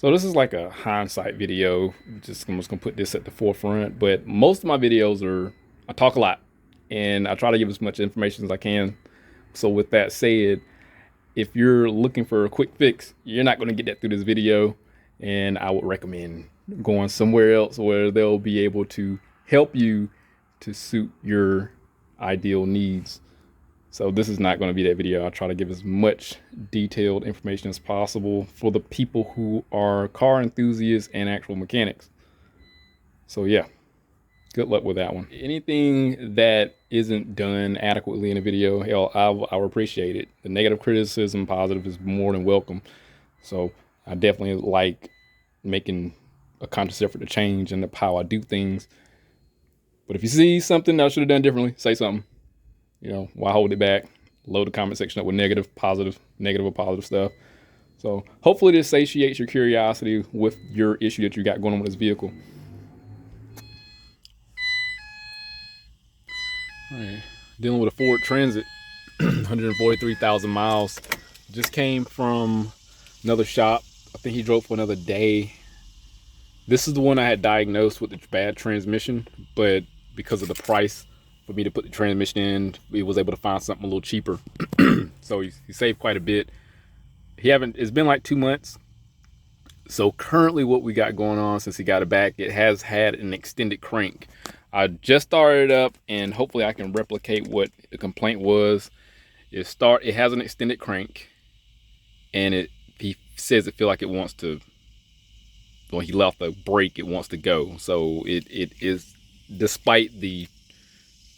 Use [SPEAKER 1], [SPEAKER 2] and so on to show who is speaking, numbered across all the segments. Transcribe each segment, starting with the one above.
[SPEAKER 1] So this is like a hindsight video. I'm just gonna put this at the forefront. But most of my videos are I talk a lot, and I try to give as much information as I can. So with that said, if you're looking for a quick fix, you're not gonna get that through this video, and I would recommend going somewhere else where they'll be able to help you to suit your ideal needs. So this is not going to be that video. I'll try to give as much detailed information as possible for the people who are car enthusiasts and actual mechanics. So yeah, good luck with that one. Anything that isn't done adequately in a video, hell, I'll appreciate it. The negative criticism, positive is more than welcome. So I definitely like making a conscious effort to change and how I do things. But if you see something that I should have done differently, say something. You know, why hold it back? Load the comment section up with negative or positive stuff. So hopefully this satiates your curiosity with your issue that you got going on with this vehicle. All right, dealing with a Ford Transit, 143,000 miles. Just came from another shop. I think he drove for another day. This is the one I had diagnosed with the bad transmission, but because of the price for me to put the transmission in, we was able to find something a little cheaper. So he saved quite a bit. It's been like 2 months. So currently what we got going on since he got it back, it has had an extended crank. I just started it up and hopefully I can replicate what the complaint was. It has an extended crank, and he says it feel like it wants to, when he left the brake, it wants to go. So it is, despite the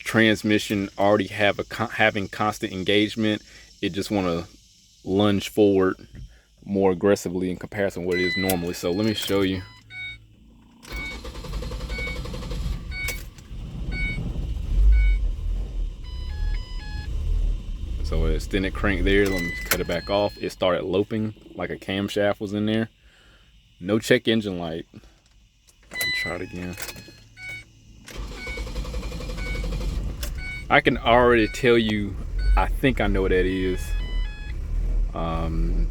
[SPEAKER 1] transmission already having constant engagement, it just want to lunge forward more aggressively in comparison to what it is normally. So let me show you. So an extended crank there. Let me cut it back off. It started loping like a camshaft was in there. No check engine light. Let me try it again. I can already tell you, I think I know what that is. And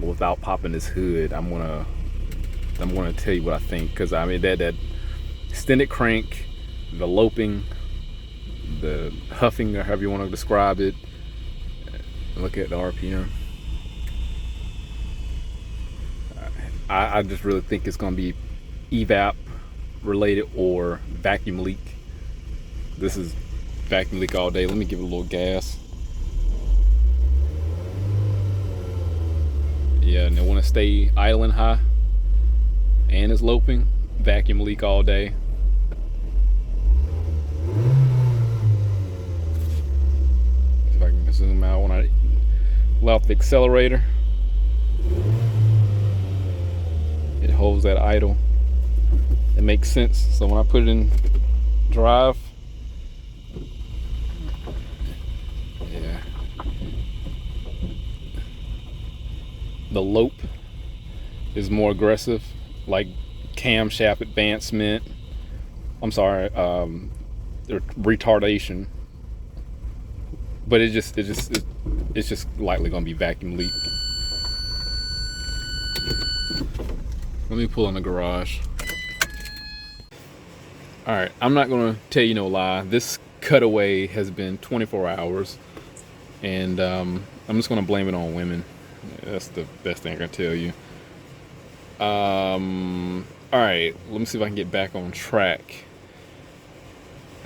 [SPEAKER 1] without popping this hood, I'm gonna tell you what I think, because I mean that extended crank, the loping, the huffing, or however you want to describe it. Look at the RPM. I just really think it's gonna be evap related or vacuum leak. This is vacuum leak all day. Let me give it a little gas. Yeah, and they want to stay idling high and it's loping. Vacuum leak all day. See if I can zoom out when I let off the accelerator. It holds that idle. It makes sense. So when I put it in drive, yeah, the lope is more aggressive, like camshaft advancement. I'm sorry, retardation. But it's just likely gonna be vacuum leak. Let me pull in the garage. All right, I'm not gonna tell you no lie. This cutaway has been 24 hours, and I'm just gonna blame it on women. That's the best thing I can tell you. All right, let me see if I can get back on track.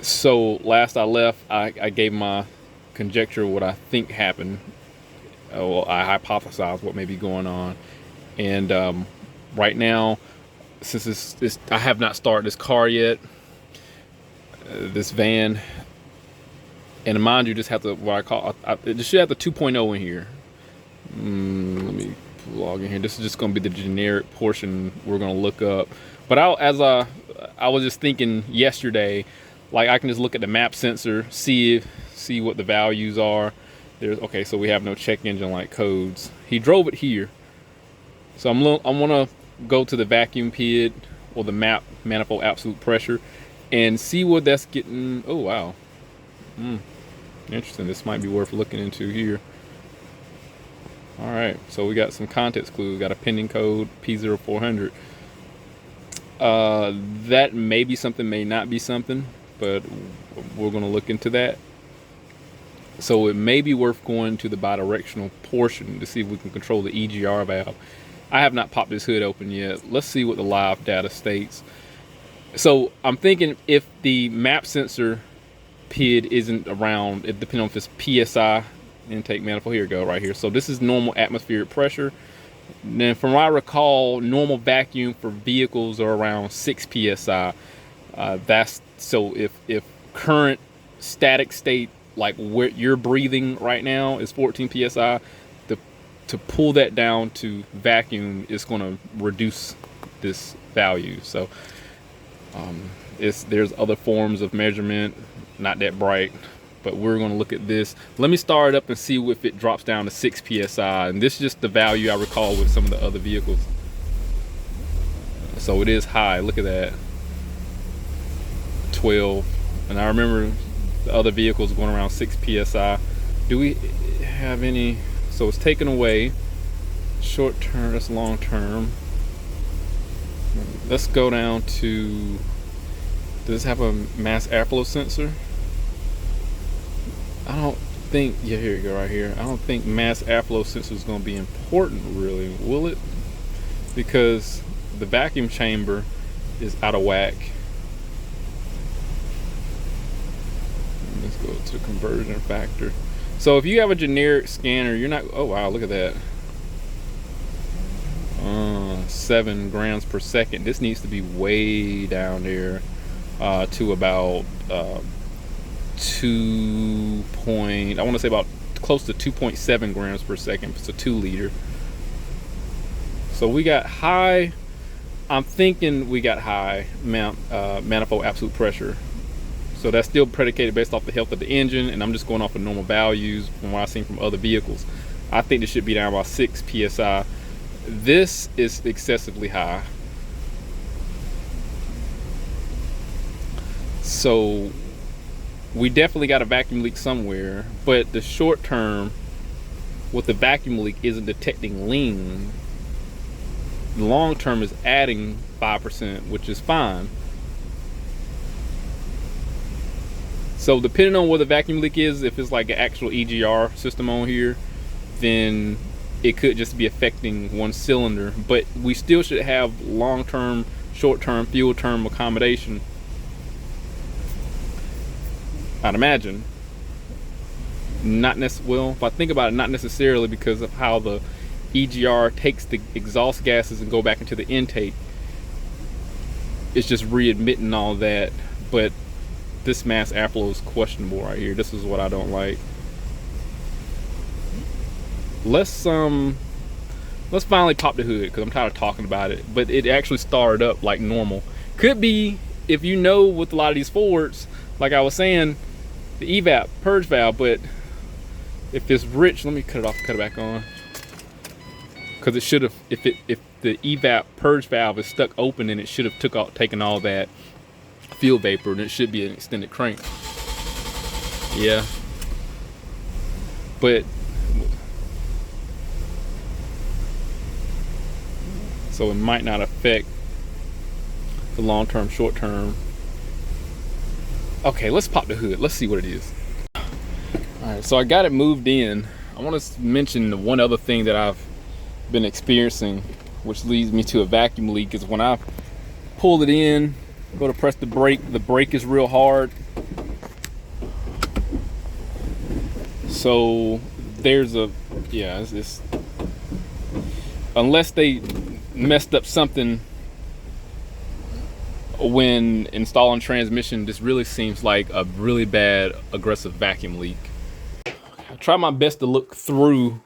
[SPEAKER 1] So last I left, I gave my conjecture what I think happened. Well, I hypothesized what may be going on, and right now, since I have not started this car yet, this van, and mind you, just have to what I call it should have the 2.0 in here. Let me log in here. This is just going to be the generic portion we're going to look up. But I was just thinking yesterday, like I can just look at the map sensor, see what the values are. Okay, so we have no check engine light codes. He drove it here, so I'm gonna go to the vacuum PID or the manifold absolute pressure and see what that's getting. Oh wow, interesting. This might be worth looking into here. All right, so we got some context clues. We got a pending code p0400. That may be something, may not be something, but we're going to look into that. So it may be worth going to the bidirectional portion to see if we can control the EGR valve. I have not popped this hood open yet. Let's see what the live data states. So I'm thinking if the map sensor PID isn't around, it depends on if it's PSI intake manifold. Here we go, right here. So this is normal atmospheric pressure. And then from what I recall, normal vacuum for vehicles are around 6 PSI. That's so if current static state, like where you're breathing right now, is 14 PSI, to pull that down to vacuum is going to reduce this value. So there's other forms of measurement, not that bright, but we're going to look at this. Let me start it up and see if it drops down to 6 PSI. And this is just the value I recall with some of the other vehicles. So it is high. Look at that. 12. And I remember the other vehicles going around 6 PSI. Do we have any? So it's taken away. Short term, that's long term. Let's go down to, does this have a mass airflow sensor? I don't think, yeah, here you go, right here. I don't think mass airflow sensor is going to be important, really, will it? Because the vacuum chamber is out of whack. Let's go to conversion factor. So if you have a generic scanner, you're not, oh wow, look at that. 7 grams per second. This needs to be way down there to about I want to say about close to 2.7 grams per second. It's a 2 liter. So we got high, I'm thinking we got high manifold absolute pressure. So that's still predicated based off the health of the engine, and I'm just going off of normal values from what I've seen from other vehicles. I think this should be down about 6 PSI. This is excessively high. So we definitely got a vacuum leak somewhere, but the short term with the vacuum leak isn't detecting lean. The long term is adding 5%, which is fine. So depending on where the vacuum leak is, if it's like an actual EGR system on here, then it could just be affecting one cylinder. But we still should have long-term, short-term, fuel term accommodation, I'd imagine. Not necessarily, well, if I think about it, not necessarily, because of how the EGR takes the exhaust gases and go back into the intake. It's just readmitting all that, but this mass airflow is questionable right here. This is what I don't like. Let's finally pop the hood, because I'm tired of talking about it. But it actually started up like normal. Could be, if you know, with a lot of these Fords, like I was saying, the evap purge valve. But if it's rich, let me cut it off, cut it back on, because it should have, if the evap purge valve is stuck open, then it should have taken all that fuel vapor, and it should be an extended crank. Yeah, but so it might not affect the long-term, short-term. Okay, let's pop the hood. Let's see what it is. All right, so I got it moved in. I want to mention one other thing that I've been experiencing, which leads me to a vacuum leak, is when I pull it in, go to press the brake is real hard. So there's a, yeah, it's unless they messed up something when installing transmission, this really seems like a really bad aggressive vacuum leak. I try my best to look through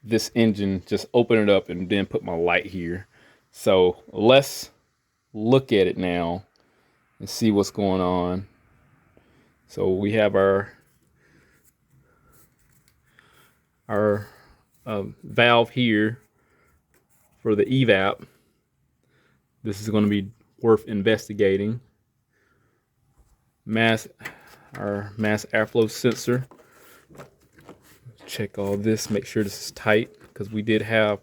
[SPEAKER 1] this engine, just open it up and then put my light here. So let's look at it now and see what's going on. So we have our valve here for the evap. This is going to be worth investigating. Our mass airflow sensor. check all this, make sure this is tight, because we did have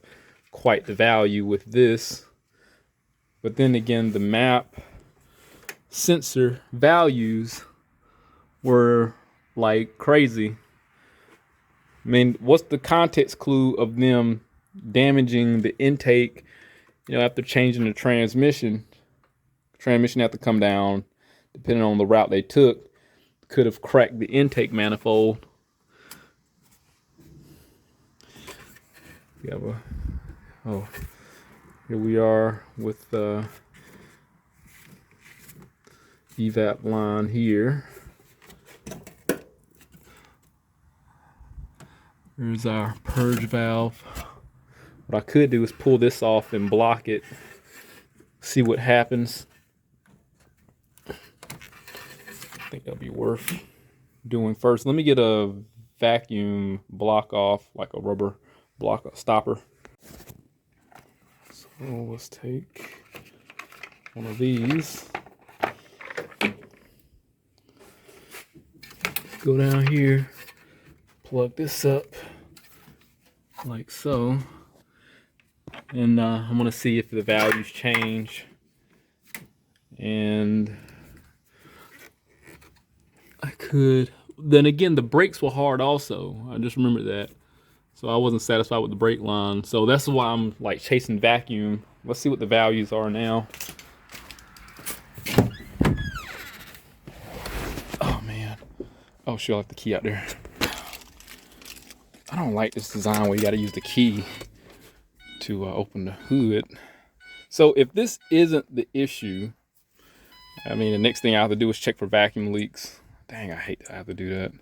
[SPEAKER 1] quite the value with this. But then again, the map sensor values were like crazy. I mean, what's the context clue of them damaging the intake, you know, after changing the transmission? Transmission had to come down, depending on the route they took, could have cracked the intake manifold. We have a, oh, here we are with the evap line here. There's our purge valve. What I could do is pull this off and block it, see what happens. I think that'll be worth doing first. Let me get a vacuum block off, like a rubber block stopper. So let's take one of these. Go down here, plug this up like so, and I'm gonna see if the values change. And I could, then again, the brakes were hard also. I just remembered that. So I wasn't satisfied with the brake line. So that's why I'm like chasing vacuum. Let's see what the values are now. Oh man. Oh, sure, I left the key out there. I don't like this design where you gotta use the key to open the hood. So if this isn't the issue, I mean, the next thing I have to do is check for vacuum leaks. Dang, I hate that I have to do that.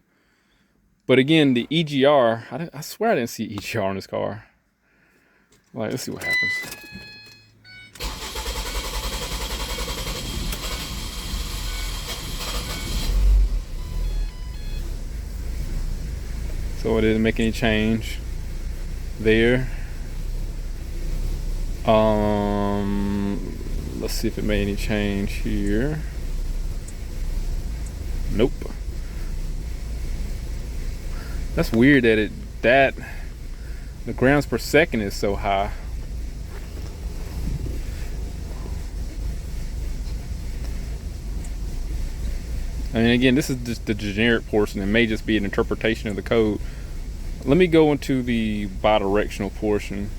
[SPEAKER 1] But again, the EGR, I swear I didn't see EGR in this car. Like, let's see what happens. So it didn't make any change there. Let's see if it made any change here. Nope. That's weird that the grams per second is so high. I mean, again, this is just the generic portion. It may just be an interpretation of the code. Let me go into the bidirectional portion.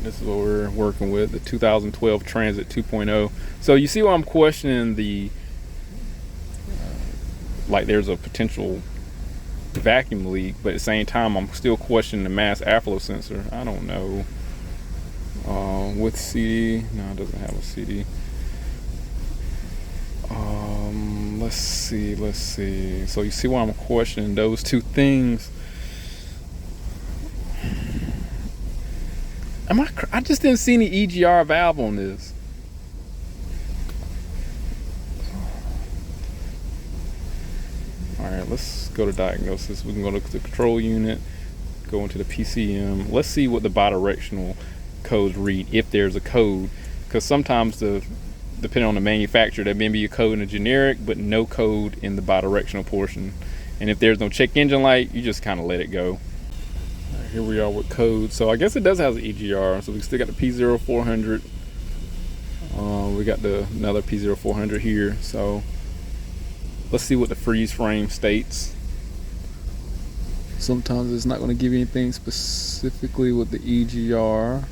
[SPEAKER 1] This is what we're working with, the 2012 Transit 2.0. So you see why I'm questioning the, like there's a potential vacuum leak, but at the same time, I'm still questioning the mass airflow sensor. I don't know. With CD, no, it doesn't have a CD. Let's see. So you see why I'm questioning those two things. I just didn't see any EGR valve on this. All right, let's go to diagnosis. We can go to the control unit, go into the PCM. Let's see what the bidirectional codes read, if there's a code, because sometimes depending on the manufacturer, there may be a code in the generic, but no code in the bidirectional portion. And if there's no check engine light, you just kind of let it go. Right, here we are with code. So I guess it does have the EGR. So we still got the p0400. We got another p0400 here. So let's see what the freeze frame states. Sometimes it's not going to give you anything specifically with the EGR.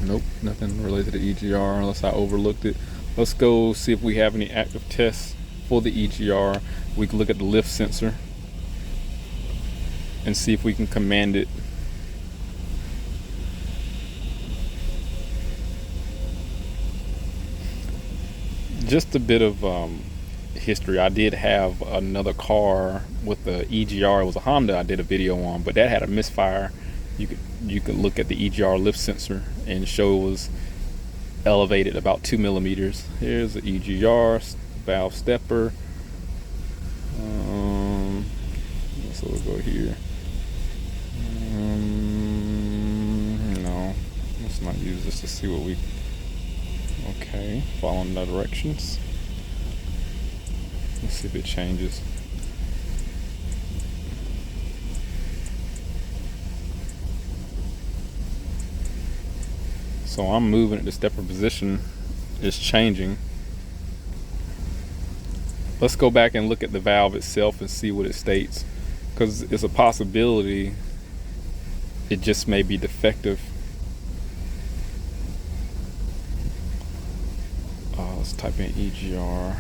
[SPEAKER 1] Nope, nothing related to EGR unless I overlooked it. Let's go see if we have any active tests for the EGR. We can look at the lift sensor and see if we can command it. Just a bit of history. I did have another car with the EGR. It was a Honda I did a video on, but that had a misfire. You could look at the EGR lift sensor and show it was elevated about 2 millimeters. Here's the EGR valve stepper. So we'll go here. No, Might use this to see what we. Okay, following the directions. Let's see if it changes. So I'm moving it, the stepper position is changing. Let's go back and look at the valve itself and see what it states, because it's a possibility it just may be defective. Let's type in EGR.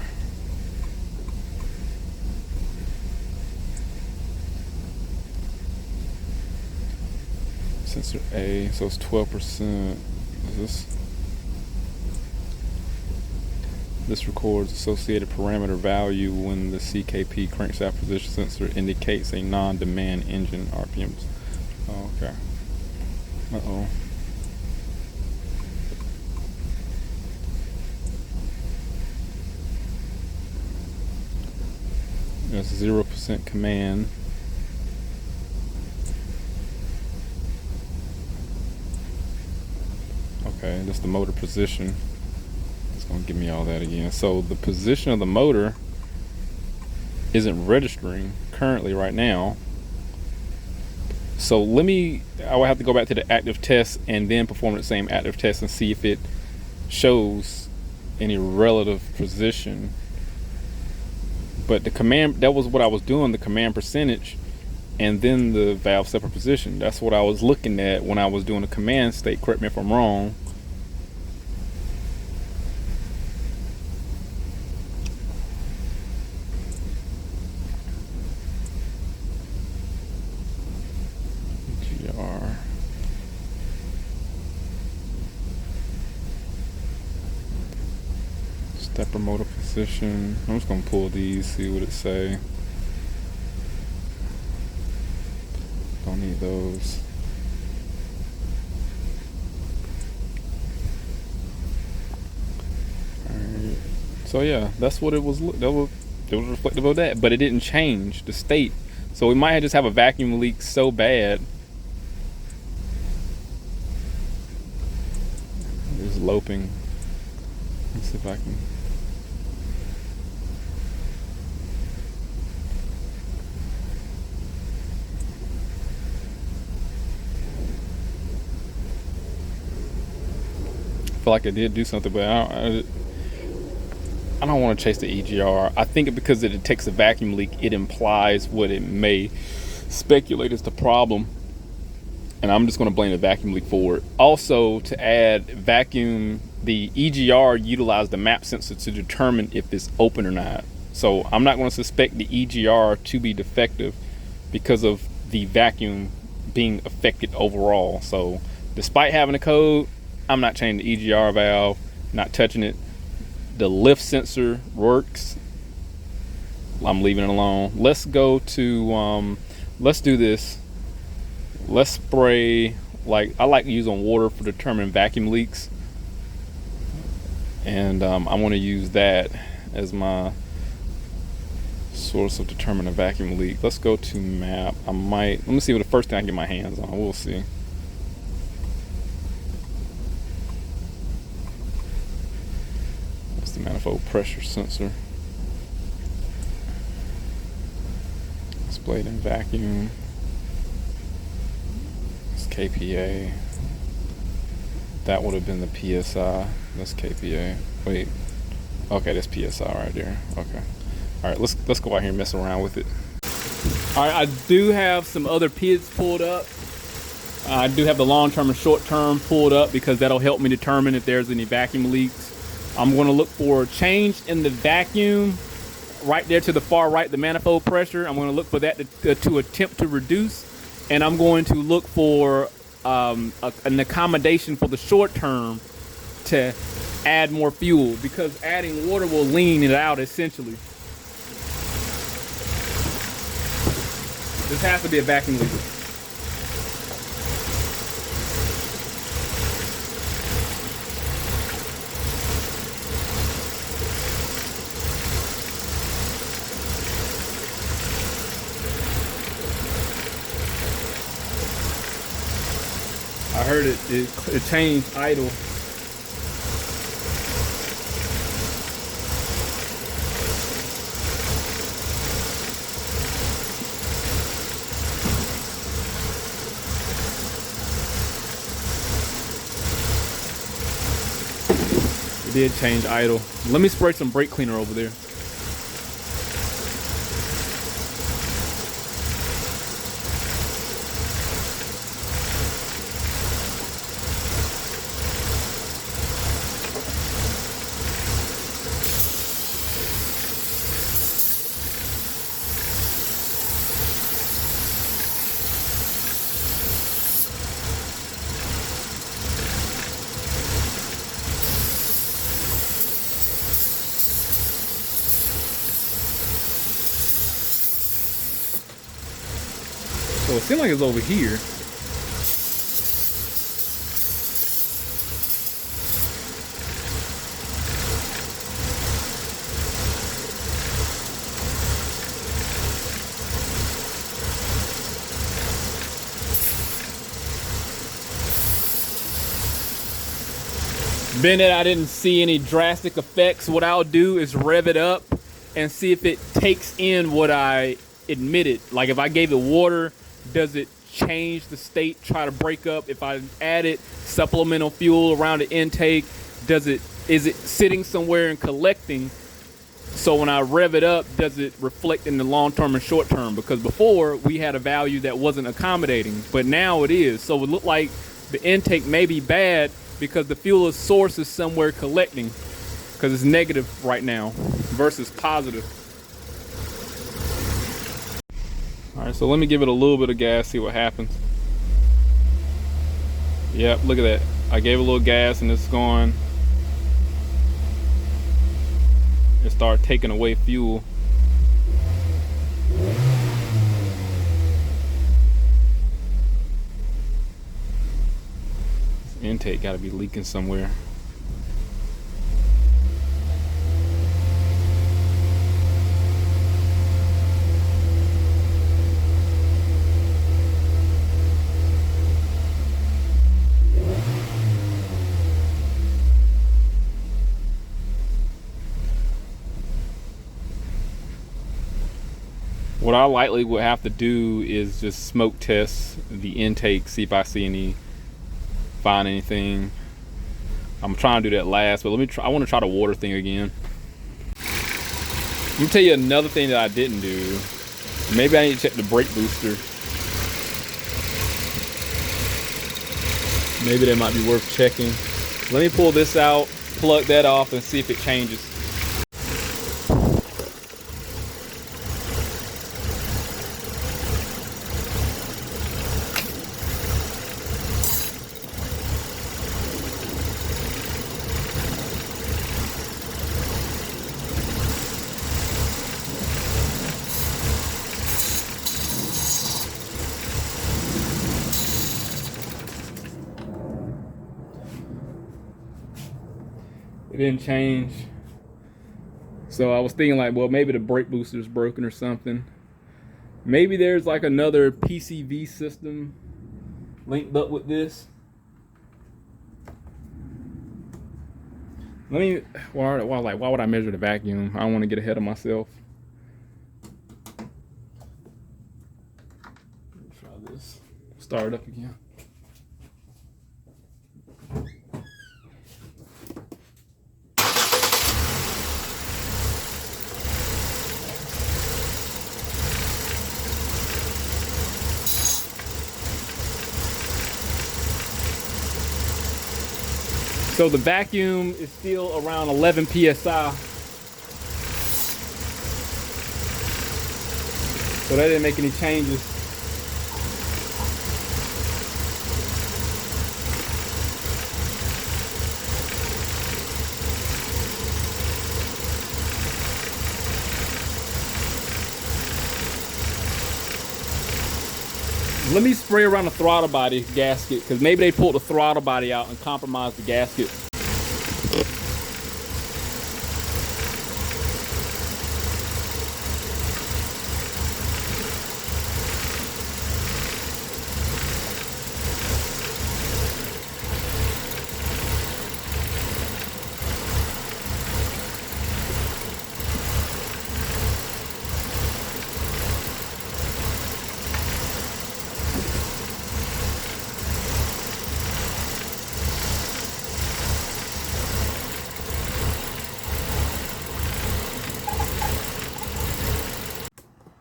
[SPEAKER 1] Sensor A, so it's 12%. This records associated parameter value when the CKP crankshaft position sensor indicates a non-demand engine RPMs. Oh, okay. Uh-oh. There's 0% command. Okay, that's the motor position. It's gonna give me all that again. So the position of the motor isn't registering currently right now. So I will have to go back to the active test and then perform the same active test and see if it shows any relative position. But the command, that was what I was doing, the command percentage and then the valve stepper position. That's what I was looking at when I was doing the command state. Correct me if I'm wrong. Stepper motor position. I'm just gonna pull these, see what it say. Don't need those. Alright. So yeah, that's what it was. That was reflective of that, but it didn't change the state. So we might just have a vacuum leak so bad. It's loping. Let's see if I can. I feel like I did do something, but I don't want to chase the EGR. I think because it detects a vacuum leak, it implies what it may speculate is the problem. And I'm just going to blame the vacuum leak for it. Also, to add vacuum, the EGR utilized the map sensor to determine if it's open or not. So I'm not going to suspect the EGR to be defective because of the vacuum being affected overall. So despite having a code, I'm not changing the EGR valve, not touching it. The lift sensor works. I'm leaving it alone. Let's go to, let's do this. Let's spray, I like using water for determining vacuum leaks. And I want to use that as my source of determining a vacuum leak. Let's go to map. Let me see what the first thing I can get my hands on. We'll see. That's the manifold pressure sensor. Displayed in vacuum. It's KPA. That would have been the PSI. That's KPA. Wait. Okay, that's PSI right there. Okay. All right, let's go out here and mess around with it. All right, I do have some other PIDs pulled up. I do have the long-term and short-term pulled up because that'll help me determine if there's any vacuum leaks. I'm going to look for change in the vacuum right there to the far right, the manifold pressure. I'm going to look for that to attempt to reduce, and I'm going to look for an accommodation for the short term to add more fuel, because adding water will lean it out essentially. This has to be a vacuum leak. I heard it changed idle. It did change idle. Let me spray some brake cleaner over there. So it seems like it's over here. Being that I didn't see any drastic effects, what I'll do is rev it up and see if it takes in what I admitted. Like if I gave it water, does it change the state, try to break up? If I added supplemental fuel around the intake, is it sitting somewhere and collecting? So when I rev it up, does it reflect in the long term and short term? Because before we had a value that wasn't accommodating, but now it is. So it looked like the intake may be bad because the fuel source is somewhere collecting, because it's negative right now versus positive. All right, so let me give it a little bit of gas, see what happens. Yep, look at that. I gave it a little gas and it's going. It started taking away fuel. This intake got to be leaking somewhere. What I likely would have to do is just smoke test the intake, see if I find anything. I'm trying to do that last, but I want to try the water thing again. Let me tell you another thing that I didn't do. Maybe I need to check the brake booster. Maybe that might be worth checking. Let me pull this out, plug that off, and see if it changes. It didn't change. So I was thinking like, well, maybe the brake booster is broken or something. Maybe there's like another PCV system linked up with this. Why would I measure the vacuum? I don't want to get ahead of myself. Try this. Start it up again. So the vacuum is still around 11 PSI. So that didn't make any changes. Let me spray around the throttle body gasket, because maybe they pulled the throttle body out and compromised the gasket.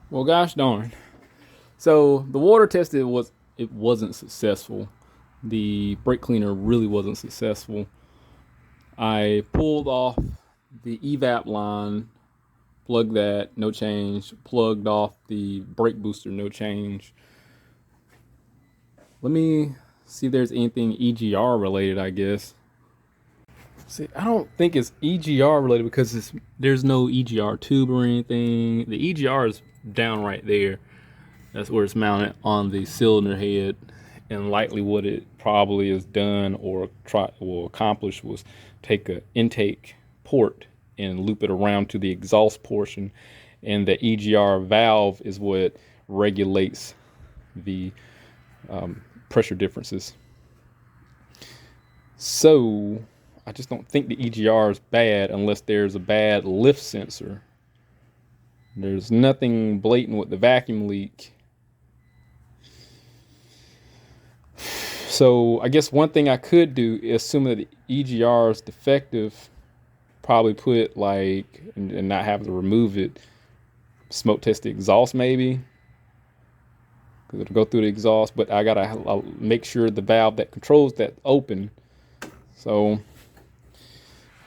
[SPEAKER 1] Well, gosh darn. So the water test, it wasn't successful. The brake cleaner really wasn't successful. I pulled off the evap line, plugged that, no change. Plugged off the brake booster, no change. Let me see if there's anything EGR related, I guess. See, I don't think it's EGR related because there's no EGR tube or anything. The EGR is down right there. That's where it's mounted on the cylinder head. And likely what it probably has done or accomplished was take an intake port and loop it around to the exhaust portion. And the EGR valve is what regulates the pressure differences. So I just don't think the EGR is bad unless there's a bad lift sensor. There's nothing blatant with the vacuum leak. So I guess one thing I could do, assuming that the EGR is defective, probably put like, and not have to remove it, smoke test the exhaust maybe, because it'll go through the exhaust, but I'll make sure the valve that controls that open. So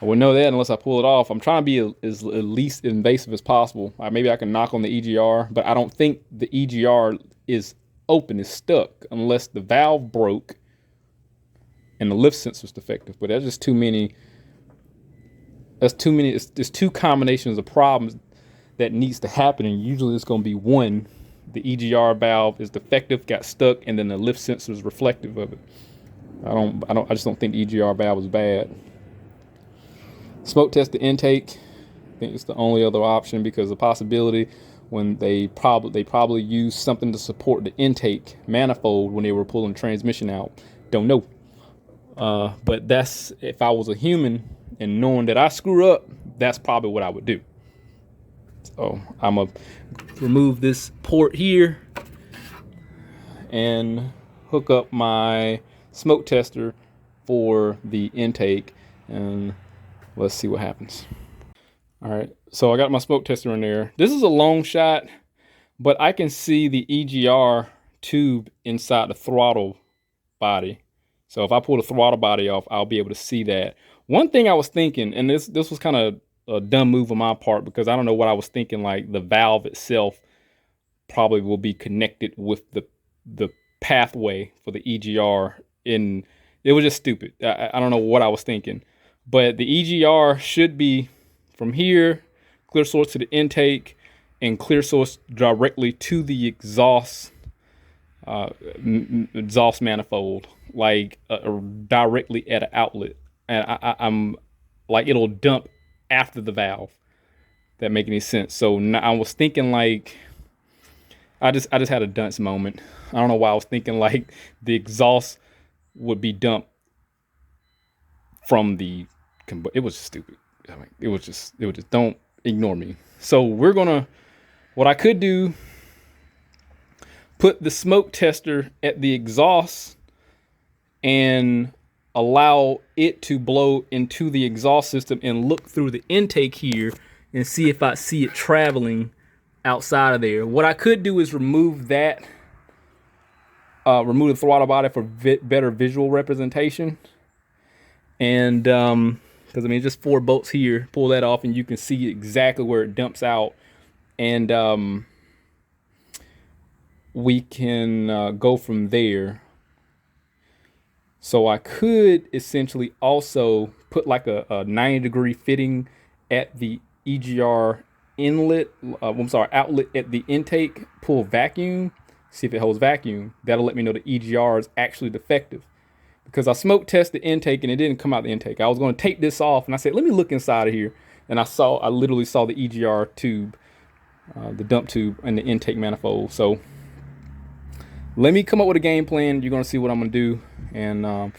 [SPEAKER 1] I wouldn't know that unless I pull it off. I'm trying to be as least invasive as possible. Maybe I can knock on the EGR, but I don't think the EGR is open, is stuck, unless the valve broke and the lift sensor is defective. But that's just too many. That's too many. There's two combinations of problems that needs to happen, and usually it's going to be one. The EGR valve is defective, got stuck, and then the lift sensor is reflective of it. I just don't think the EGR valve is bad. Smoke test the intake. I think it's the only other option because the possibility when they probably used something to support the intake manifold when they were pulling transmission out. Don't know. But that's, if I was a human and knowing that I screw up, that's probably what I would do. So I'm gonna remove this port here and hook up my smoke tester for the intake, and let's see what happens. All right, so I got my smoke tester in there. This is a long shot, but I can see the EGR tube inside the throttle body. So if I pull the throttle body off, I'll be able to see that. One thing I was thinking, and this was kind of a dumb move on my part because I don't know what I was thinking, like the valve itself probably will be connected with the pathway for the EGR. And it was just stupid. I don't know what I was thinking. But the EGR should be from here, clear source to the intake, and clear source directly to the exhaust manifold, like directly at an outlet. And I'm like, it'll dump after the valve. That make any sense? So I was thinking like, I just had a dunce moment. I don't know why I was thinking like the exhaust would be dumped from the. It was just stupid. I mean, it was just don't ignore me. So what I could do, put the smoke tester at the exhaust and allow it to blow into the exhaust system and look through the intake here and see if I see it traveling outside of there. What I could do is remove that, remove the throttle body for better visual representation. And because I mean, just 4 bolts here, pull that off and you can see exactly where it dumps out. And we can go from there. So I could essentially also put like a 90-degree fitting at the EGR inlet, outlet at the intake, pull vacuum, see if it holds vacuum. That'll let me know the EGR is actually defective. Because I smoke test the intake and it didn't come out the intake. I was going to take this off and I said, let me look inside of here. And I literally saw the EGR tube, the dump tube and the intake manifold. So let me come up with a game plan. You're going to see what I'm going to do. And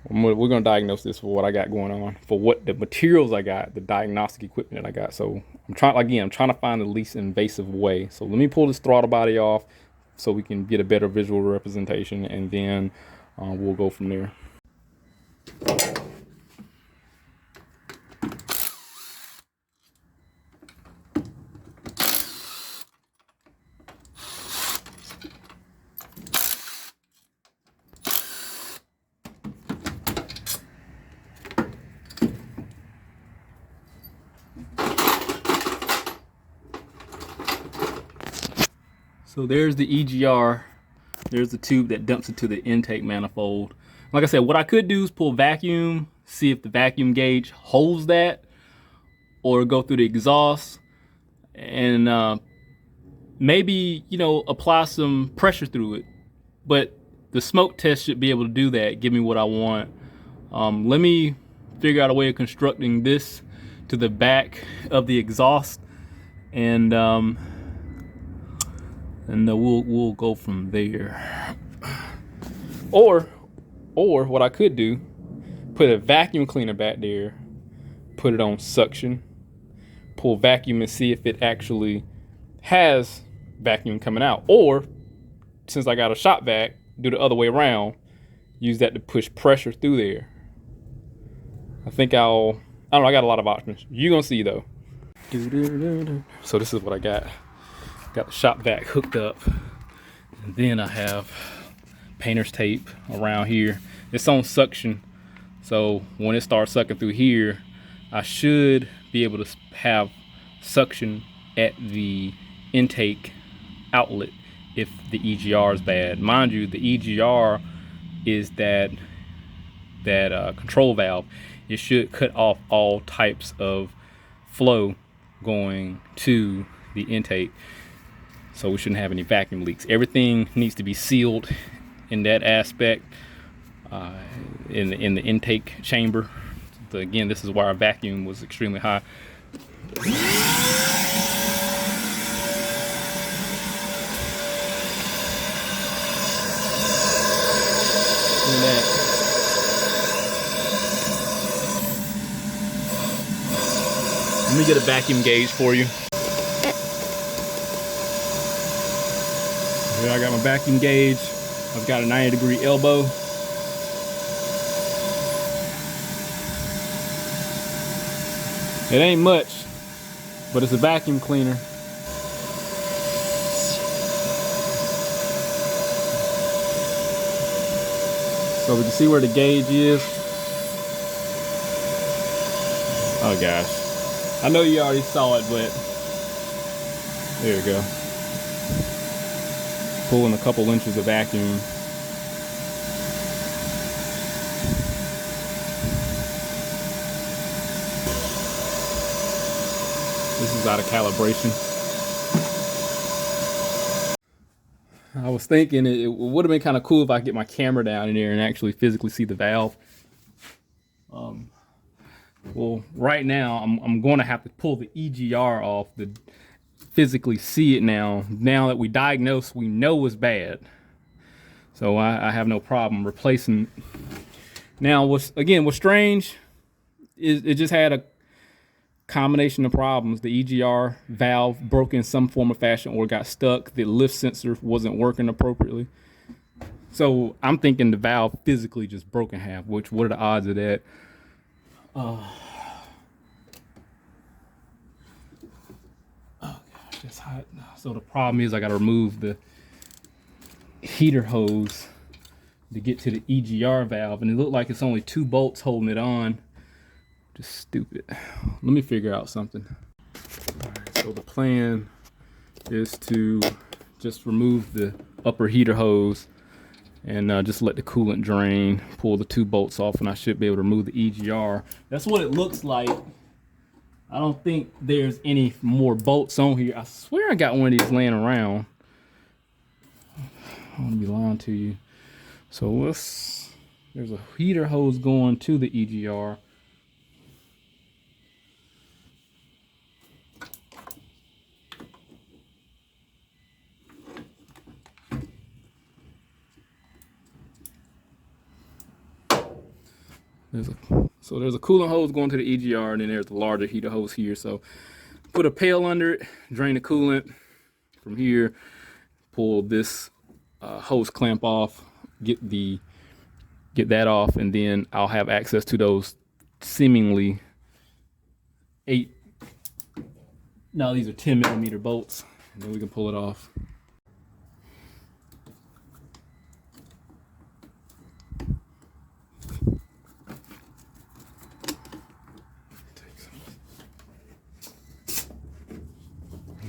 [SPEAKER 1] we're going to diagnose this for what I got going on, for what the materials I got, the diagnostic equipment that I got. So I'm trying to find the least invasive way. So let me pull this throttle body off so we can get a better visual representation, and then we'll go from there. So there's the EGR. There's the tube that dumps into the intake manifold. Like I said, what I could do is pull vacuum, see if the vacuum gauge holds that, or go through the exhaust and maybe, you know, apply some pressure through it. But the smoke test should be able to do that, give me what I want. Let me figure out a way of constructing this to the back of the exhaust, and we'll go from there. Or what I could do, put a vacuum cleaner back there, put it on suction, pull vacuum and see if it actually has vacuum coming out. Or since I got a shop vac, do the other way around, use that to push pressure through there. I don't know, I got a lot of options. You're gonna see though. So this is what I got. Got the shop vac hooked up, and then I have painter's tape around here. It's on suction, so when it starts sucking through here, I should be able to have suction at the intake outlet if the EGR is bad. Mind you, the EGR is that control valve. It should cut off all types of flow going to the intake, so we shouldn't have any vacuum leaks. Everything needs to be sealed in that aspect, in the intake chamber. So again, this is why our vacuum was extremely high. Look at that. Let me get a vacuum gauge for you. Here I got my vacuum gauge. I've got a 90-degree elbow. It ain't much, but it's a vacuum cleaner. So we can see where the gauge is. Oh gosh. I know you already saw it, but there we go. Pulling a couple inches of vacuum. This is out of calibration. I was thinking it would have been kind of cool if I could get my camera down in there and actually physically see the valve. Well, right now I'm going to have to pull the EGR off to physically see it now. Now that we diagnosed, we know it's bad. So I have no problem replacing. Now, what's strange is it just had a combination of problems. The EGR valve broke in some form or fashion or got stuck. The lift sensor wasn't working appropriately. So I'm thinking the valve physically just broke in half, which what are the odds of that? Oh gosh, it's hot. So the problem is I got to remove the heater hose to get to the EGR valve, and it looked like it's only 2 bolts holding it on. Just stupid. Let me figure out something. All right, so the plan is to just remove the upper heater hose and just let the coolant drain, pull the 2 bolts off, and I should be able to remove the EGR. That's what it looks like. I don't think there's any more bolts on here. I swear I got one of these laying around. I don't want to be lying to you. So there's a heater hose going to the EGR. There's a coolant hose going to the EGR, and then there's the larger heater hose here. So put a pail under it, drain the coolant from here, pull this hose clamp off, get that off, and then I'll have access to those seemingly these are 10mm bolts, and then we can pull it off.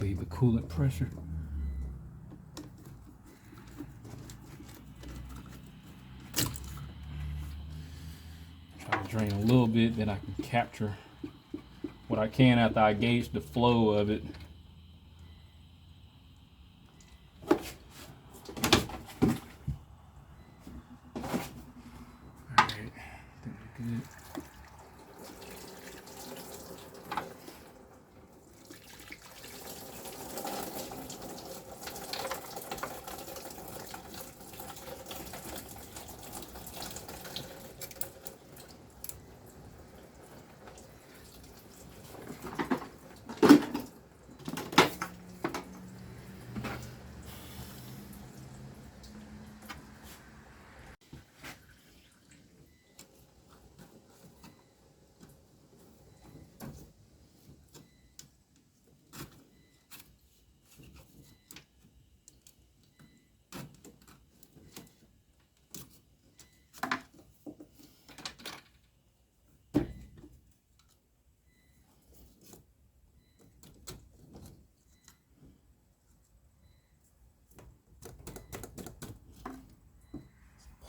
[SPEAKER 1] Leave the coolant pressure. drain a little bit, then I can capture what I can after I gauge the flow of it. All right, I think we're good.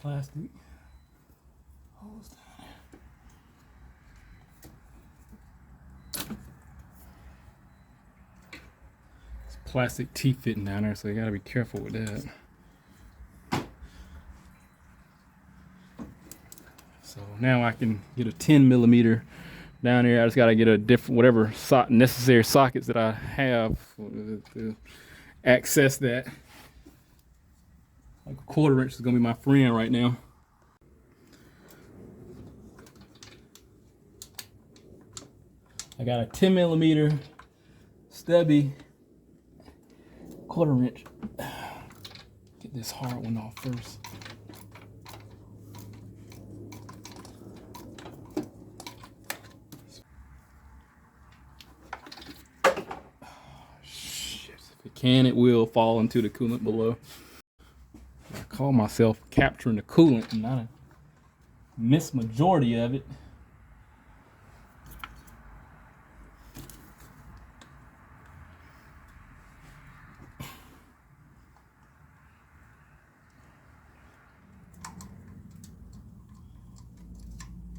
[SPEAKER 1] Plastic holes down there. It's plastic teeth fitting down there, so you gotta be careful with that. So now I can get a 10mm down here. I just gotta get a different, whatever necessary sockets that I have to access that. Like a 1/4 inch is gonna be my friend right now. I got a 10mm stubby 1/4 inch. Get this hard one off first. Shit, if it can, it will fall into the coolant below. I call myself capturing the coolant and I miss majority of it.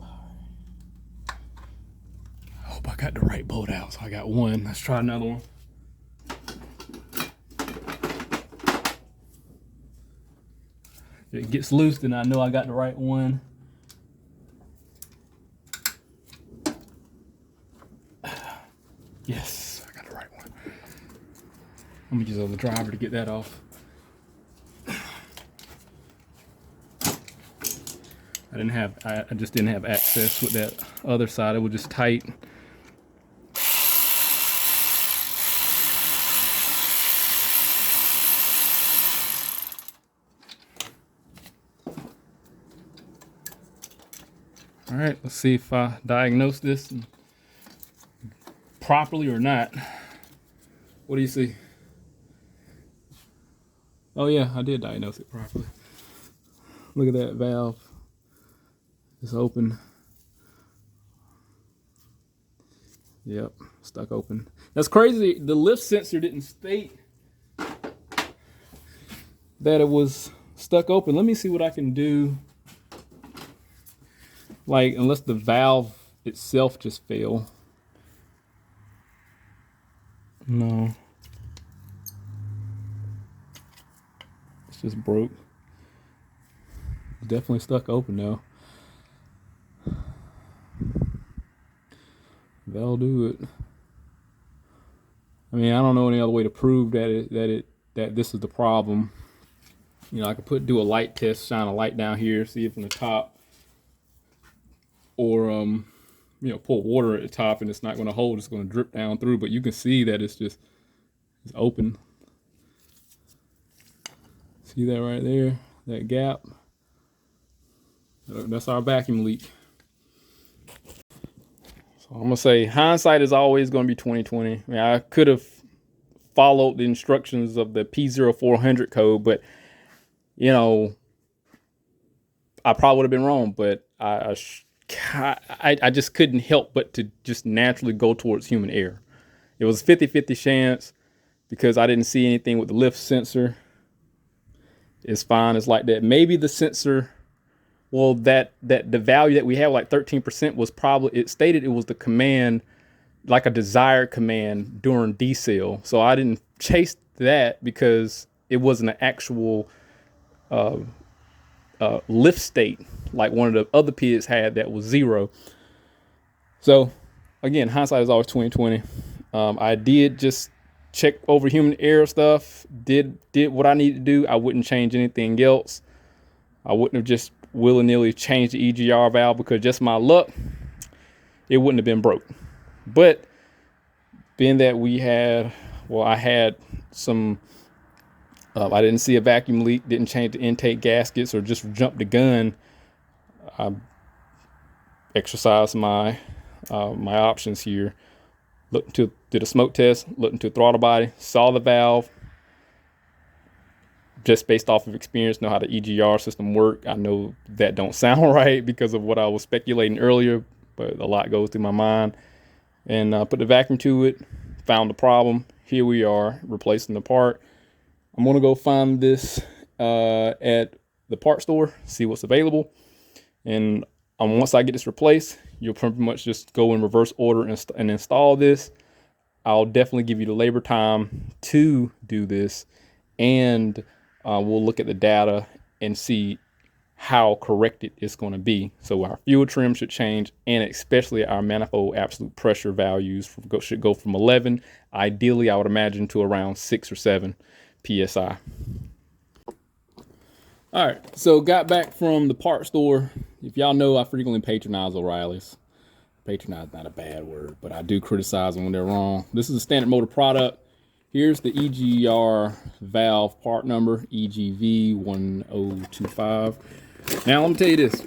[SPEAKER 1] I hope I got the right bolt out. So I got one. Let's try another one. If it gets loose, then I know I got the right one. Yes, I got the right one. Let me use the driver to get that off. I just didn't have access with that other side. It was just tight. All right, let's see if I diagnose this properly or not. What do you see? Oh yeah, I did diagnose it properly. Look at that valve. It's open. Yep, stuck open. That's crazy. The lift sensor didn't state that it was stuck open. Let me see what I can do. Like, unless the valve itself just failed. No. It's just broke. It's definitely stuck open though. That'll do it. I mean, I don't know any other way to prove that this is the problem. You know, I could do a light test, shine a light down here, see it from the top, or you know, pour water at the top, and it's not going to hold. It's going to drip down through. But you can see that it's open. See that right there? That gap. That's our vacuum leak. So I'm gonna say hindsight is always gonna be 20/20. I mean, I could have followed the instructions of the p0400 code, but you know, I probably would have been wrong. But I just couldn't help but to just naturally go towards human error. It was a 50-50 chance because I didn't see anything with the lift sensor. It's fine. It's like that. Maybe the sensor well, that the value that we have, like 13%, was probably, it stated it was the command, like a desired command during decel. So I didn't chase that because it wasn't an actual lift state like one of the other PIDs had that was 0. So again, hindsight is always 20/20. I did just check over human error stuff, did what I needed to do. I wouldn't change anything else. I wouldn't have just willy-nilly changed the EGR valve, because just my luck, it wouldn't have been broke. But being that I had some, I didn't see a vacuum leak, didn't change the intake gaskets, or just jumped the gun. I exercised my my options here. Did a smoke test, looked into throttle body, saw the valve. Just based off of experience, know how the EGR system work. I know that don't sound right because of what I was speculating earlier, but a lot goes through my mind. And put the vacuum to it, found the problem. Here we are, replacing the part. I'm gonna go find this at the part store, see what's available. And once I get this replaced, you'll pretty much just go in reverse order and install this. I'll definitely give you the labor time to do this, and we'll look at the data and see how corrected it's going to be. So our fuel trim should change, and especially our manifold absolute pressure values should go from 11, ideally I would imagine, to around 6 or 7 PSI. All right, so got back from the part store. If y'all know, I frequently patronize O'Reilly's. Patronize, not a bad word, but I do criticize them when they're wrong. This is a standard motor product. Here's the EGR valve part number, EGV1025. Now, let me tell you this.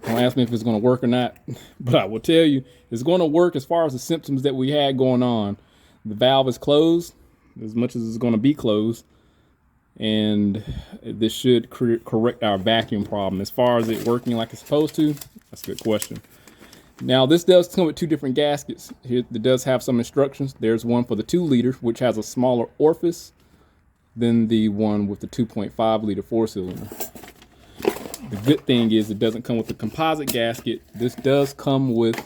[SPEAKER 1] Don't ask me if it's going to work or not, but I will tell you it's going to work as far as the symptoms that we had going on. The valve is closed as much as it's going to be closed, and this should correct our vacuum problem. As far as it working like it's supposed to, that's a good question. Now, this does come with 2 different gaskets. Here, it does have some instructions. There's one for the 2 liter, which has a smaller orifice than the one with the 2.5 liter 4-cylinder. The good thing is it doesn't come with the composite gasket. This does come with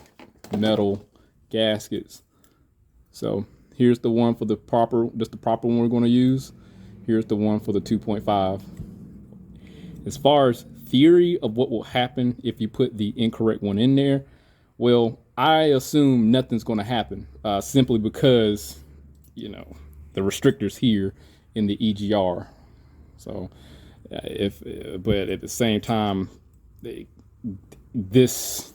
[SPEAKER 1] metal gaskets. So here's the one for the proper one we're going to use. Here's the one for the 2.5. As far as theory of what will happen if you put the incorrect one in there, well, I assume nothing's going to happen, simply because, you know, the restrictor's here in the EGR. So but at the same time, this,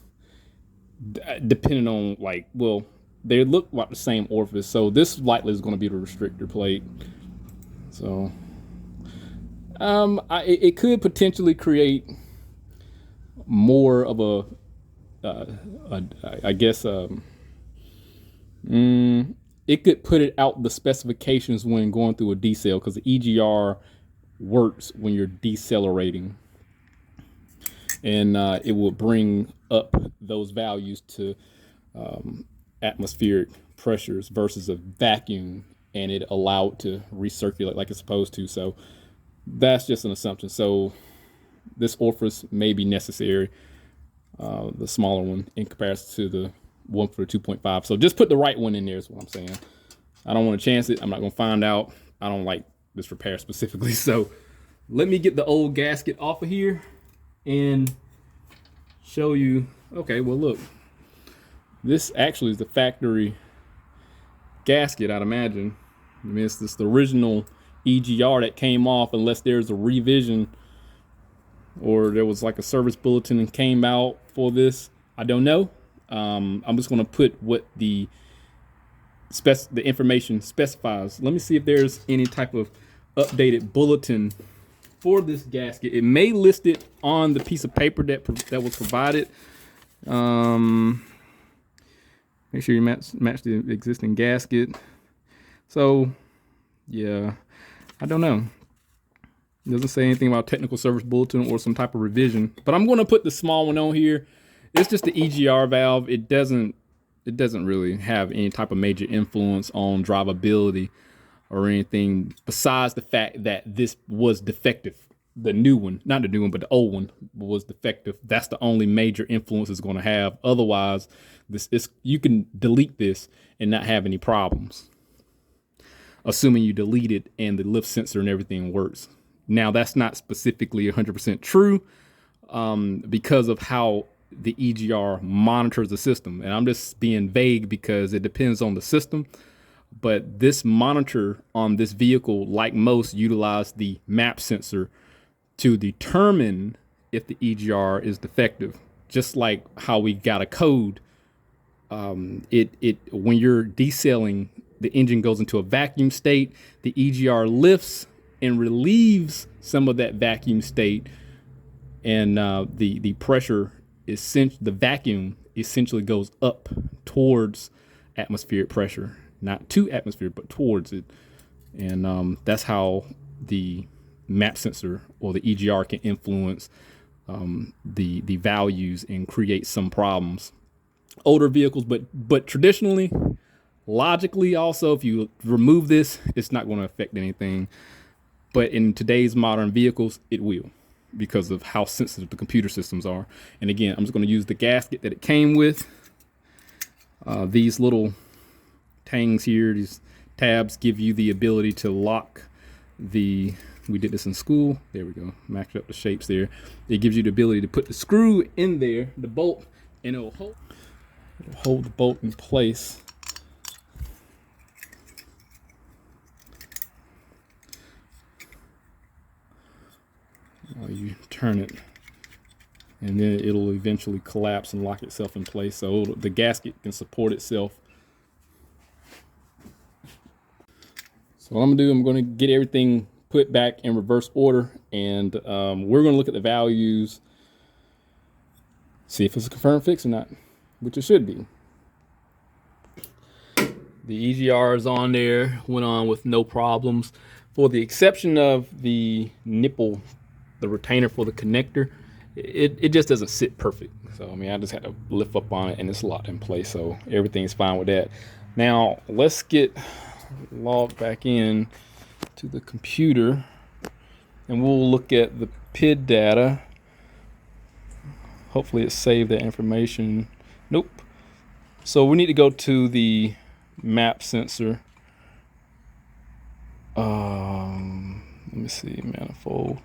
[SPEAKER 1] depending on, like, well, they look like the same orifice, so this likely is going to be the restrictor plate. So it could potentially create more of a I guess it could put it out the specifications when going through a decel, because the EGR works when you're decelerating, and it will bring up those values to atmospheric pressures versus a vacuum, and it allow it to recirculate like it's supposed to. So that's just an assumption. So this orifice may be necessary, the smaller one, in comparison to the one for the 2.5. So just put the right one in there is what I'm saying. I don't want to chance it. I'm not going to find out. I don't like this repair specifically. So let me get the old gasket off of here and show you. Okay, well, look, this actually is the factory gasket, I'd imagine. I mean, it's the original EGR that came off, unless there's a revision or there was like a service bulletin and came out for this. I don't know. I'm just going to put what the information specifies. Let me see if there's any type of updated bulletin for this gasket. It may list it on the piece of paper that was provided. Make sure you match the existing gasket. So, yeah, I don't know. It doesn't say anything about technical service bulletin or some type of revision, but I'm going to put the small one on here. It's just the EGR valve. It doesn't really have any type of major influence on drivability or anything, besides the fact that this was defective. the new one, not the new one, but the old one was defective. That's the only major influence it's going to have. Otherwise, you can delete this and not have any problems, assuming you delete it and the lift sensor and everything works. Now, that's not specifically 100% true because of how the EGR monitors the system. And I'm just being vague because it depends on the system. But this monitor on this vehicle, like most, utilize the map sensor to determine if the EGR is defective. Just like how we got a code, when you're decelling, the engine goes into a vacuum state. The EGR lifts and relieves some of that vacuum state, and the pressure the vacuum essentially goes up towards atmospheric pressure, not to atmosphere, but towards it. And that's how the map sensor or the EGR can influence the values and create some problems. Older vehicles, but traditionally, logically also, if you remove this, it's not going to affect anything. But in today's modern vehicles, it will, because of how sensitive the computer systems are. And again, I'm just going to use the gasket that it came with. These little tangs here, these tabs, give you the ability to lock we did this in school. There we go. Matched up the shapes there. It gives you the ability to put the screw in there, the bolt, and it'll hold the bolt in place. You turn it, and then it'll eventually collapse and lock itself in place, so the gasket can support itself. So what I'm gonna do, I'm gonna get everything put back in reverse order, and we're gonna look at the values, see if it's a confirmed fix or not, which it should be. The EGR is on there, went on with no problems, for the exception of the nipple, the retainer for the connector. It just doesn't sit perfect. So I mean, I just had to lift up on it and it's locked in place, so everything's fine with that. Now let's get logged back in to the computer and we'll look at the PID data. Hopefully it saved that information. Nope. So we need to go to the map sensor. Let me see, manifold.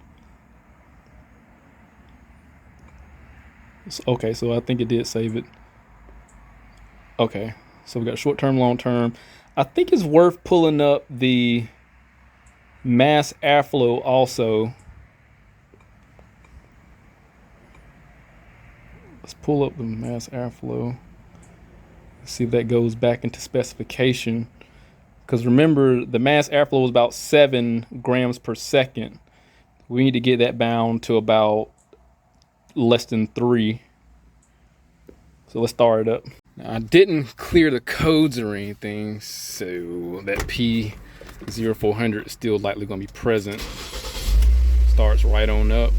[SPEAKER 1] Okay, so I think it did save it. Okay, so we got short-term, long-term. I think it's worth pulling up the mass airflow also. Let's pull up the mass airflow. See if that goes back into specification. Because remember, the mass airflow is about 7 grams per second. We need to get that down to about less than 3. So let's start it up. Now, I didn't clear the codes or anything, so that p0400 is still likely going to be present. Starts right on up.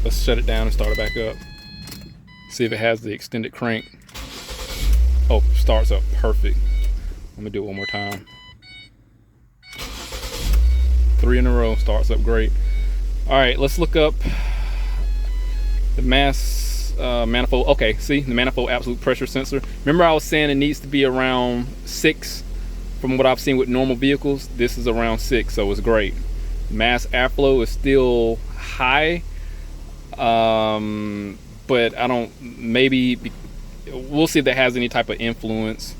[SPEAKER 1] Let's shut it down and start it back up. See if it has the extended crank. Oh, starts up perfect. Let me do it one more time. 3 in a row, starts up great. All right, let's look up the manifold. Okay, see, the manifold absolute pressure sensor. Remember I was saying it needs to be around 6 from what I've seen with normal vehicles. This is around 6, so it's great. Mass airflow is still high, but I don't, maybe, we'll see if that has any type of influence.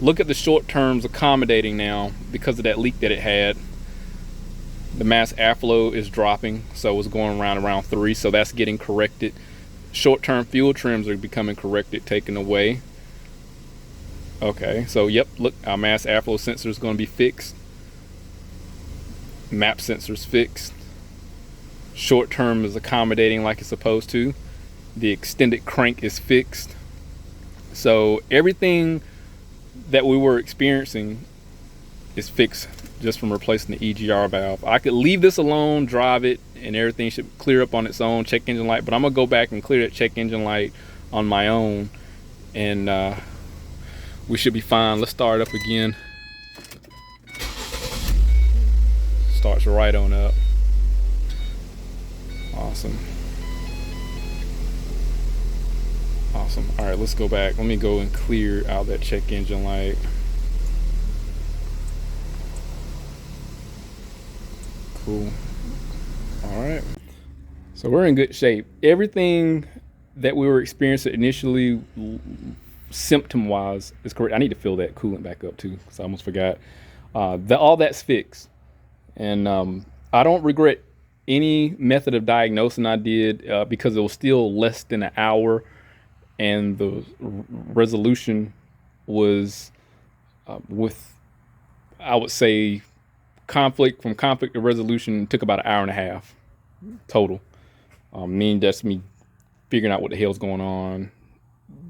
[SPEAKER 1] Look at the short terms accommodating now because of that leak that it had. The mass airflow is dropping, so it's going around 3, so that's getting corrected. Short-term fuel trims are becoming corrected, taken away. Okay, so yep, look, our mass airflow sensor is going to be fixed. Map sensor's fixed. Short-term is accommodating like it's supposed to. The extended crank is fixed. So everything that we were experiencing is fixed just from replacing the EGR valve. I could leave this alone, drive it, and everything should clear up on its own, check engine light, but I'm gonna go back and clear that check engine light on my own, and we should be fine. Let's start it up again. Starts right on up. Awesome. Awesome. All right, let's go back. Let me go and clear out that check engine light. Cool. All right. So we're in good shape. Everything that we were experiencing initially, symptom-wise, is correct. I need to fill that coolant back up too, because I almost forgot. All that's fixed, and I don't regret any method of diagnosing I did, because it was still less than an hour, and the resolution was with, I would say, conflict to resolution took about an hour and a half total. Meaning that's me figuring out what the hell's going on,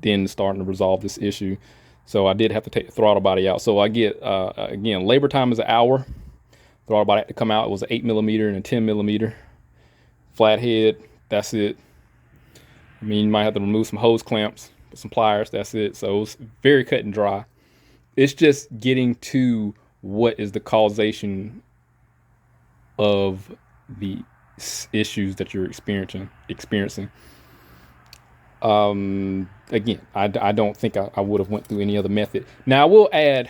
[SPEAKER 1] then starting to resolve this issue. So I did have to take the throttle body out. So I get, again, labor time is an hour. Throttle body had to come out. It was an 8mm and a 10mm. Flathead, that's it. I mean, you might have to remove some hose clamps, put some pliers, that's it. So it's very cut and dry. It's just getting to what is the causation of the issues that you're experiencing. Again, I don't think I would have went through any other method. Now I will add,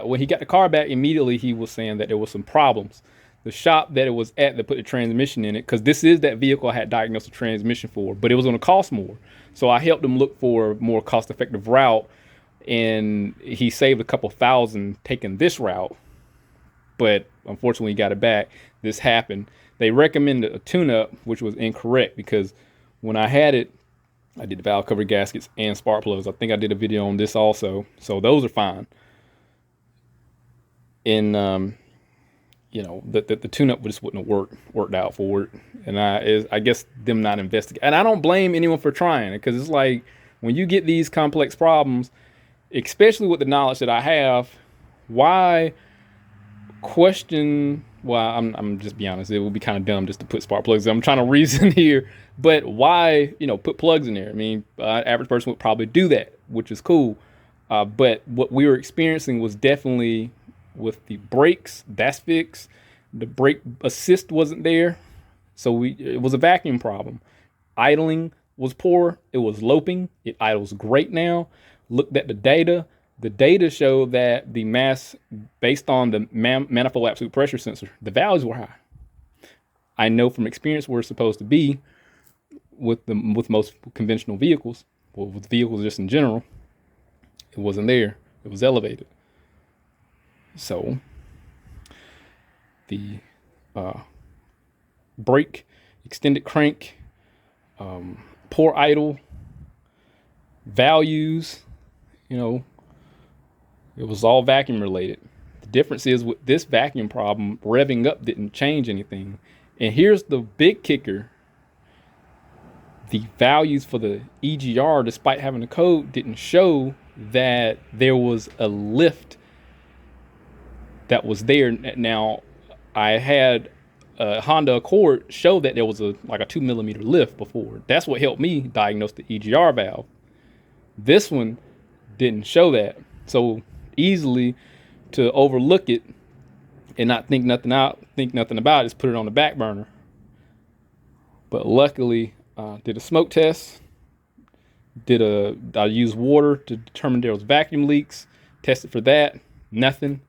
[SPEAKER 1] when he got the car back, immediately he was saying that there was some problems. The shop that it was at that put the transmission in it, because this is that vehicle I had diagnosed a transmission for, but it was going to cost more. So I helped him look for a more cost-effective route, and he saved a couple thousand taking this route. But unfortunately, he got it back. This happened. They recommended a tune-up, which was incorrect, because when I had it, I did the valve cover gaskets and spark plugs. I think I did a video on this also. So those are fine. And, you know, the tune-up just wouldn't have worked out for it. And I guess them not investigating. And I don't blame anyone for trying it, because it's like when you get these complex problems, especially with the knowledge that I have, why question? Well, I'm just be honest. It would be kind of dumb just to put spark plugs in. I'm trying to reason here, but why, put plugs in there? I mean, average person would probably do that, which is cool. But what we were experiencing was definitely with the brakes, that's fixed. The brake assist wasn't there. So it was a vacuum problem. Idling was poor. It was loping. It idles great now. Looked at the data. The data showed that the mass, based on the manifold absolute pressure sensor, the values were high. I know from experience where it's supposed to be with most conventional vehicles, well, with vehicles just in general, it wasn't there. It was elevated. So the brake, extended crank, poor idle, values, it was all vacuum related. The difference is with this vacuum problem, revving up didn't change anything. And here's the big kicker. The values for the EGR, despite having the code, didn't show that there was a lift that was there. Now, I had a Honda Accord show that there was a 2mm lift before. That's what helped me diagnose the EGR valve. This one didn't show that. So easily to overlook it and not think nothing about it, is put it on the back burner. But luckily, did a smoke test, I used water to determine there was vacuum leaks, tested for that, nothing.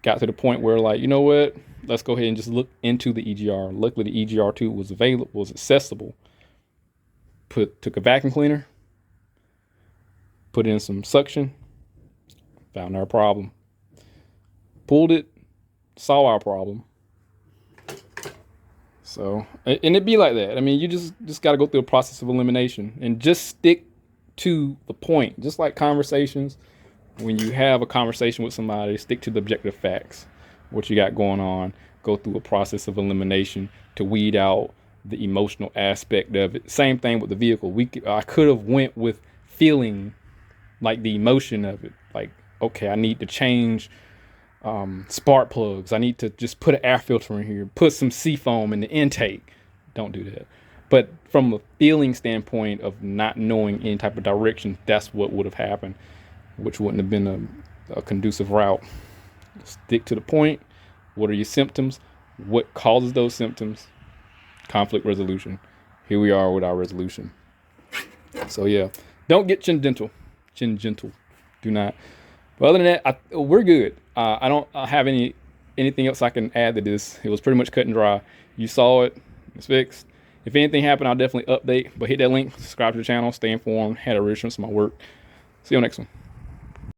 [SPEAKER 1] Got to the point where you know what, let's go ahead and just look into the EGR. Luckily the EGR tube was available, was accessible. Took a vacuum cleaner, put in some suction, found our problem. Pulled it, saw our problem. So, and it'd be like that. I mean, you just got to go through a process of elimination and just stick to the point. Just like conversations, when you have a conversation with somebody, stick to the objective facts, what you got going on, go through a process of elimination to weed out the emotional aspect of it. Same thing with the vehicle. I could have went with feeling like the emotion of it. Like, okay, I need to change spark plugs. I need to just put an air filter in here, put some seafoam in the intake. Don't do that. But from a feeling standpoint of not knowing any type of direction, that's what would have happened, which wouldn't have been a conducive route. Stick to the point, What are your symptoms? What causes those symptoms? Conflict resolution. Here we are with our resolution. So yeah, don't get chin gentle. Chin gentle. Do not. But other than that, we're good. I don't have anything else I can add to this. It was pretty much cut and dry. You saw it. It's fixed. If anything happened, I'll definitely update. But hit that link, subscribe to the channel, stay informed, had a reassurance of my work. See you on the next one.